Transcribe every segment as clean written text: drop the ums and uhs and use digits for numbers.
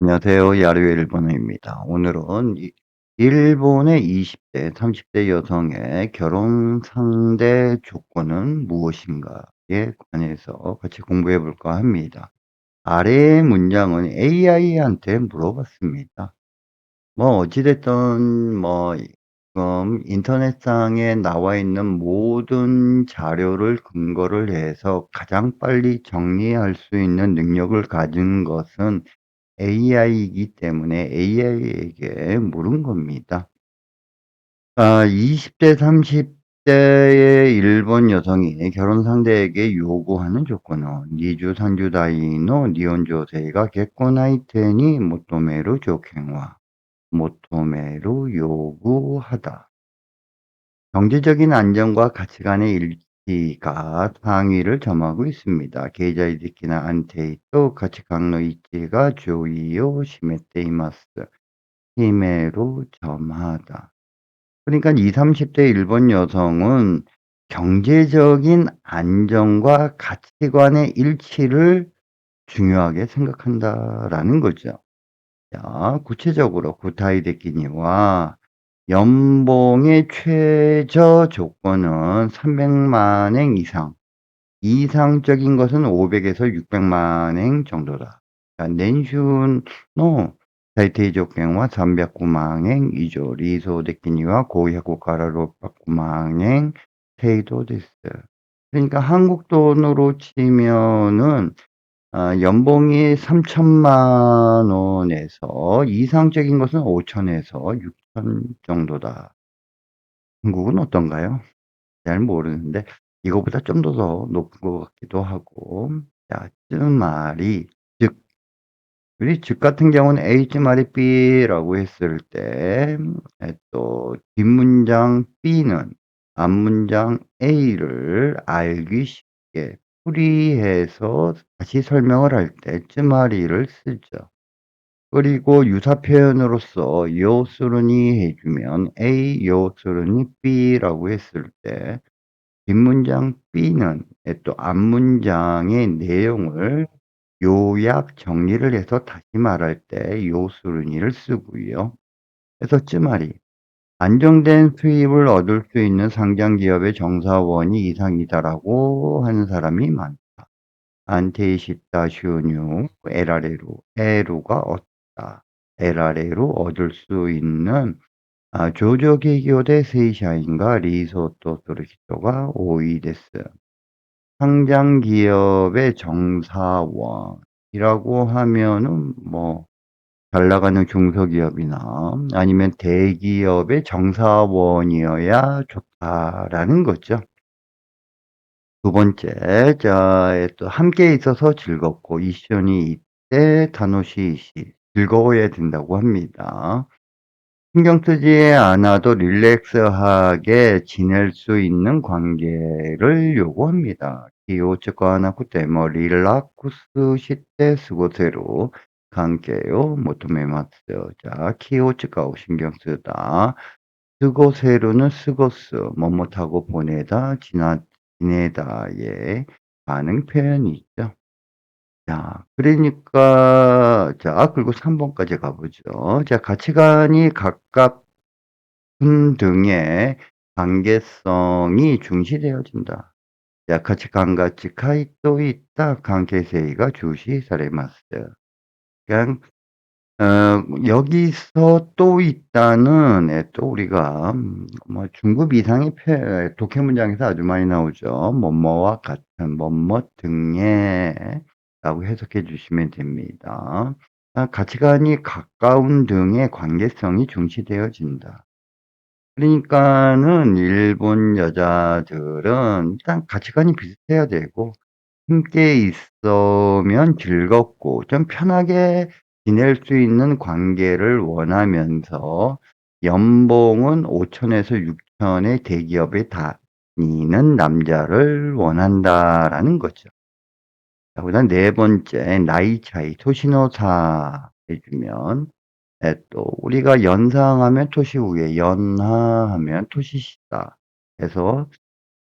안녕하세요. 야르의 일본어입니다. 오늘은 일본의 20 대, 30대 여성의 결혼 상대 조건은 무엇인가에 관해서 같이 공부해 볼까 합니다. 아래의 문장은 AI한테 물어봤습니다. 어찌 됐든 지금 인터넷상에 나와 있는 모든 자료를 근거를 해서 가장 빨리 정리할 수 있는 능력을 가진 것은 AI이기 때문에 AI에게 물은 겁니다. 20 대, 30 대의 일본 여성이 결혼 상대에게 요구하는 조건은 "20、30代の日本女性が結婚相手に求める条件は、求める요구하다." 경제적인 안정과 가치관의 일치가 상위를 점하고 있습니다. 계좌이득이나 안테이또 가치관의 일치가 조이요 시메테 이마스. 힘으로 점하다. 그러니까 20-30대 일본 여성은 경제적인 안정과 가치관의 일치를 중요하게 생각한다라는 거죠. 자, 구체적으로 구타이데키니와 연봉의 최저 조건은 300만 엔 이상, 이상적인 것은 500에서 600만 엔 정도다. 자, 낸슈노最低条件は300万円以上、理想的には500から600万円程度です。그러니까 한국 돈으로 치면은 연봉이 3천만 원에서 이상적인 것은 5천에서 6천 정도다. 한국은 어떤가요? 잘 모르는데 이거보다 좀 더 높은 것 같기도 하고. 자, 쯔말이 즉 우리 즉 같은 경우는 A 쯔말이 B라고 했을 때 또 뒷문장 B는 앞문장 A를 알기 쉽게 풀이해서 다시 설명을 할 때 쯔말이를 쓰죠. 그리고 유사 표현으로서 요스르니 해 주면 A 요스르니 B라고 했을 때 뒷문장 B는 또 앞문장의 내용을 요약 정리를 해서 다시 말할 때 요스르니를 쓰고요. 그래서 쯔말이 안정된 수입을 얻을 수 있는 상장 기업의 정사원이 이상이다라고 하는 사람이 많다. 안테이시타収入 에라레로 에루가 얻다. 에라레로 얻을 수 있는 조조기교대 세이샤인가 리소토する 人が 多いです. 상장 기업의 정사원이라고 하면은 잘 나가는 중소기업이나 아니면 대기업의 정사원이어야 좋다라는 거죠. 두 번째, 자, 또 함께 있어서 즐겁고 이션이 이때 다노시이시 즐거워야 된다고 합니다. 신경 쓰지 않아도 릴렉스하게 지낼 수 있는 관계를 요구합니다. 기호츠카나쿠테 릴락스 시대 스고세로 관계요 모토메마스. 자, 키오츠카を신경 쓰다. 스고세로는 스고스 뭐뭐하고 보내다 지내다의 반응 표현이 있죠. 자, 그러니까 그리고 3 번까지 가 보죠. 자, 가치관이 가깝은 등의 관계성이 중시되어진다. 자, 가치관과 가이또 있다 관계성이 중시されます. 그냥 여기서 또 있다는 또 우리가 중급 이상의 독해 문장에서 아주 많이 나오죠. 뭐뭐와 같은 뭐뭐 등의 라고 해석해 주시면 됩니다. 가치관이 가까운 등의 관계성이 중시되어진다. 그러니까는 일본 여자들은 일단 가치관이 비슷해야 되고 함께 있으면 즐겁고 좀 편하게 지낼 수 있는 관계를 원하면서 연봉은 5천에서 6천의 대기업에 다니는 남자를 원한다라는 거죠. 자, 그다음 네 번째 나이 차이 토시노사 해 주면 또 우리가 연상하면 토시 우에 연하하면 토시시다 해서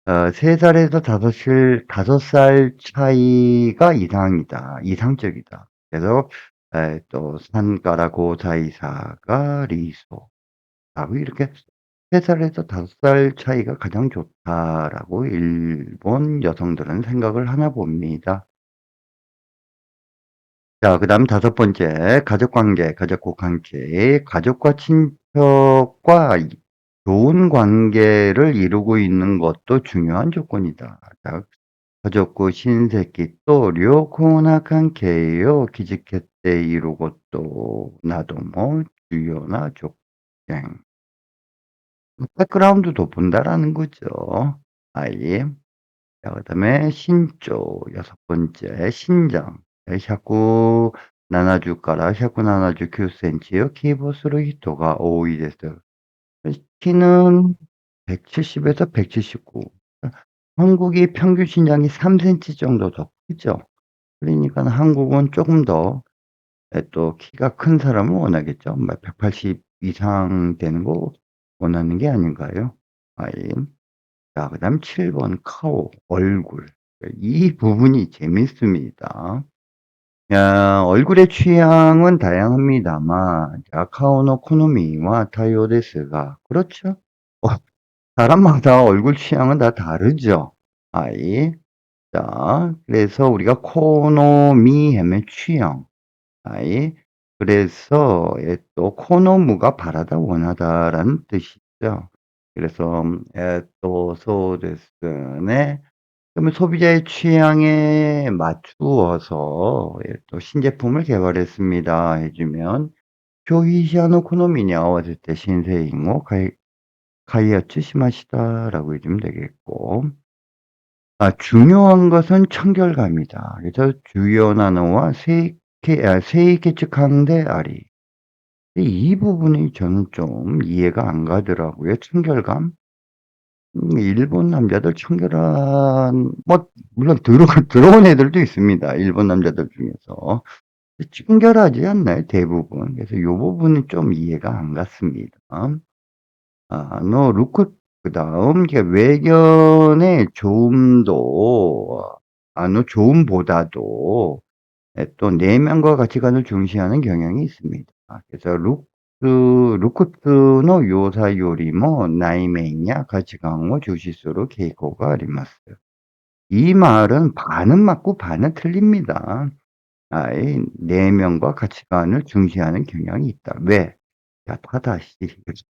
3 살에서 5살 차이가 이상이다. 이상적이다. 그래서 또 산가라 고사이사가 리소 라고 이렇게 3 살에서 5살 차이가 가장 좋다라고 일본 여성들은 생각을 하나 봅니다. 자 그다음 다섯 번째 가족 관계, 가족 관계. 가족과 친척과 좋은 관계를 이루고 있는 것도 중요한 조건이다. 자 가족과親戚と良好な関係を築けていることなども重要な条件。 백그라운드도 본다라는 거죠. 아이. 자 그다음에 신조 여섯 번째 신장. 170から179センチを希望する人が多いです。키는 170 에서 179. 한국이 평균 신장이 3 센치 정도 더 크죠. 그러니까는 한국은 쪼금 더 또 키가 큰 사람을 원하겠죠. 뭐 180 이상 되는 거 원하는 게 아닌가요? 아이. 자 그다음 7번 카오 얼굴. 이 부분이 재밌습니다. 얼굴의 취향은 다양합니다만 자 카오의 코노미와 타요 데스가 그렇죠. 어 사람마다 얼굴 취향은 다 다르죠. 아이. 자 그래서 우리가 코노미 하면 취향. 아이. 그래서 또 코노무가 바라다 원하다라는 뜻이죠. 그래서 또 소데스 네. 그러면 소비자의 취향에 맞추어서 또 신제품을 개발했습니다 해 주면 "消費者の好みに合わせて新製品を開発しました." 라고 해 주면 되겠고. 중요한 것은 청결감이다. 그래서 주요 단어와 세이ケチュ関대 아리. 이 부분이 저는 좀 이해가 안 가더라고요. 청결감? 일본 남자들 청결한 뭐 물론 더러운 애들도 있습니다, 일본 남자들 중에서. 청결하지 않나요, 대부분? 그래서 요 부분은 좀 이해가 안 갔습니다. 루크 그다음 이게 외견의 좋음도 좋음보다도 또 내면과 가치관을 중시하는 경향이 있습니다. 그래서 루크스의 요사 요리모 나이멘야 가치관을 중시스루傾向가あります. 이 말은 반은 맞고 반은 틀립니다. 내면과 가치관을 중시하는 경향이 있다. 왜? 자 타다시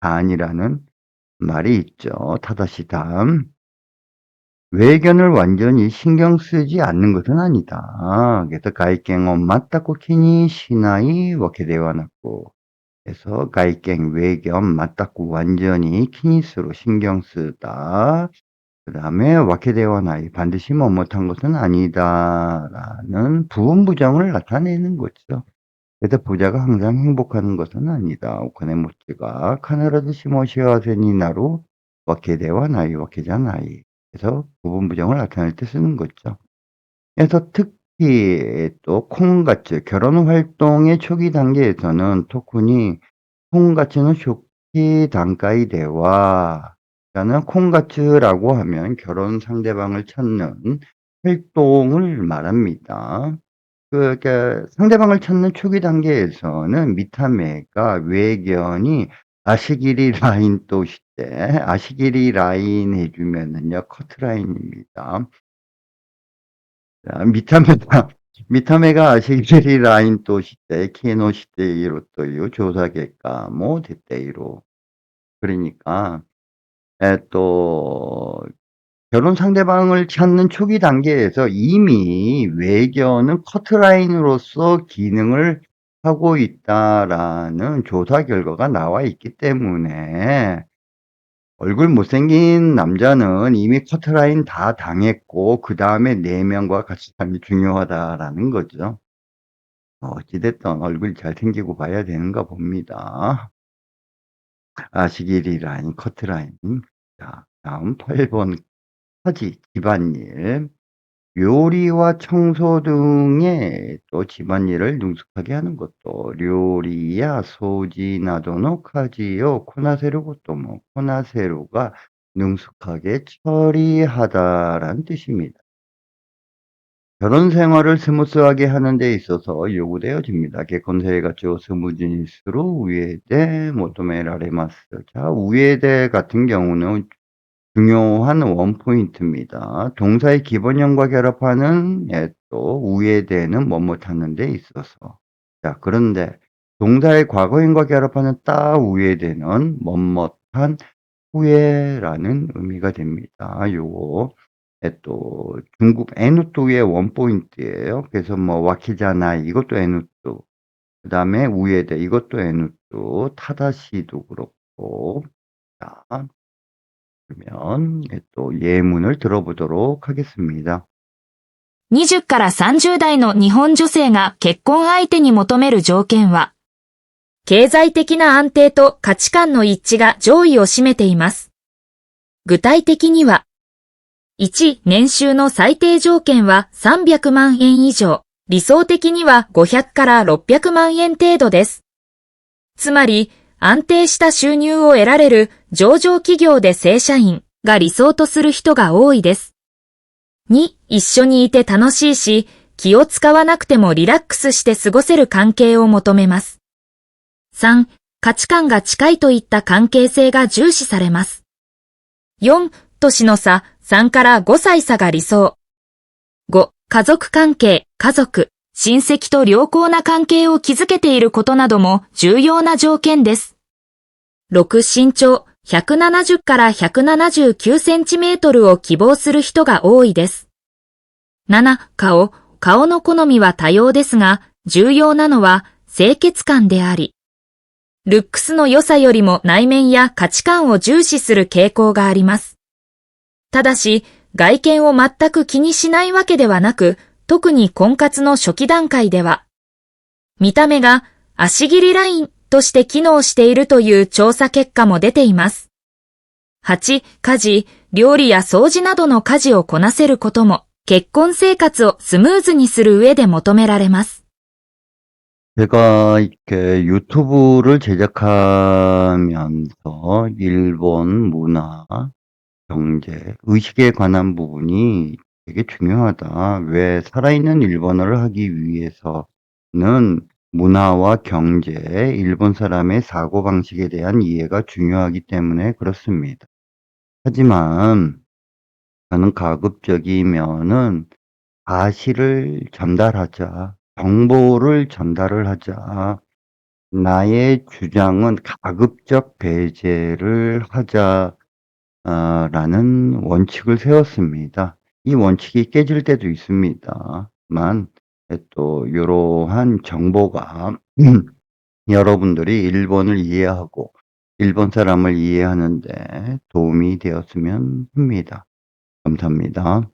반이라는 말이 있죠. 타다시 다음. 외견을 완전히 신경 쓰지 않는 것은 아니다. 그래서 가이갱은 맞다고 키니 시나이 와케데와 났고 그래서 가이갱 외견 맞다고 완전히 키니스로 신경 쓰다. 그다음에 와케데와 나이 반드시 못한 것은 아니다라는 부분부정을 나타내는 거죠. 그래서 부자가 항상 행복한 것은 아니다. 오카네모치가 카네라도 시모시와세니 나루 와케데와 나이 와케자 나이. 그래서 부분 부정을 나타낼 때 쓰는 거죠. 그래서 특히 또 콩가츠 결혼 활동의 초기 단계에서는 토쿠니 콩가츠는 쇼키 단가이 대와 라는 콩가츠라고 하면 결혼 상대방을 찾는 활동을 말합니다. 상대방을 찾는 초기 단계에서는 미타메가 외견이 아시기리 라인 또 시대 아시기리 라인 해 주면은요 커트라인입니다. 자見た目が 아시기리 라인 또 시대 키노 시대이로 또 요 조사結果뭐 됐대이로. 그러니까 또 결혼 상대방을 찾는 초기 단계에서 이미 외견은 커트라인으로서 기능을 하고 있다라는 조사 결과가 나와 있기 때문에 얼굴 못생긴 남자는 이미 커트라인 다 당했고 그다음에 내면과 가치관이 중요하다라는 거죠. 어찌 됐든 얼굴이 잘생기고 봐야 되는가 봅니다. 아시기리 라인, 커트라인. 자 다음 8번家事, 집안일. 요리와 청소 등의 또 집안일을 능숙하게 하는 것도 요리야 소지 나도의 가지요 코나세루 것도 뭐 코나세루가 능숙하게 처리하다라는 뜻입니다. 결혼 생활을 스무스하게 하는 데 있어서 요구되어집니다.結婚生活を 스무스니스로 우에데 모토메라레마스. 자, 우에데 같은 경우는 중요한 원포인트입니다. 동사의 기본형과 결합하는 또 우에데는 뭐뭇 하는 데 있어서. 자, 그런데 동사의 과거형과 결합하는 따 우에데는 뭐뭇한 후에라는 의미가 됩니다. 요거 또 중국 에누뚜의 원포인트예요. 그래서 뭐 와키자나이 이것도 에누뚜. 그다음에 우에데 이것도 에누뚜. 타다시도 그렇고. 자, 그러면 또 예문을 들어보도록 하겠습니다. 20から30代の日本女性が結婚相手に求める条件は、経済的な安定と価値観の一致が上位を占めています。具体的には、1、年収の最低条件は300万円以上、理想的には500から600万円程度です。つまり、安定した収入を得られる上場企業で正社員が理想とする人が多いです。2、一緒にいて楽しいし、気を使わなくてもリラックスして過ごせる関係を求めます。3、価値観が近いといった関係性が重視されます。4、年の差3から5歳差が理想。5、家族関係、家族、親戚と良好な関係を築けていることなども重要な条件です。6、身長170から179センチメートルを希望する人が多いです。7、顔の好みは多様ですが、重要なのは清潔感であり、ルックスの良さよりも内面や価値観を重視する傾向があります。ただし、外見を全く気にしないわけではなく、特に婚活の初期段階では、見た目が足切りラインとして機能しているという調査結果も出ています。8、家事、料理や掃除などの家事をこなせることも、結婚生活をスムーズにする上で求められます。 제가 이렇게 유튜브를 제작하면서 일본 문화, 경제, 의식에 관한 부분이 되게 중요하다. 왜 살아있는 일본어를 하기 위해서는 문화와 경제, 일본 사람의 사고방식에 대한 이해가 중요하기 때문에 그렇습니다. 하지만 저는 가급적이면은 사실을 전달하자, 정보를 전달을 하자, 나의 주장은 가급적 배제를 하자, 라는 원칙을 세웠습니다. 이 원칙이 깨질 때도 있습니다만, 또 이러한 정보가 여러분들이 일본을 이해하고 일본 사람을 이해하는 데 도움이 되었으면 합니다. 감사합니다.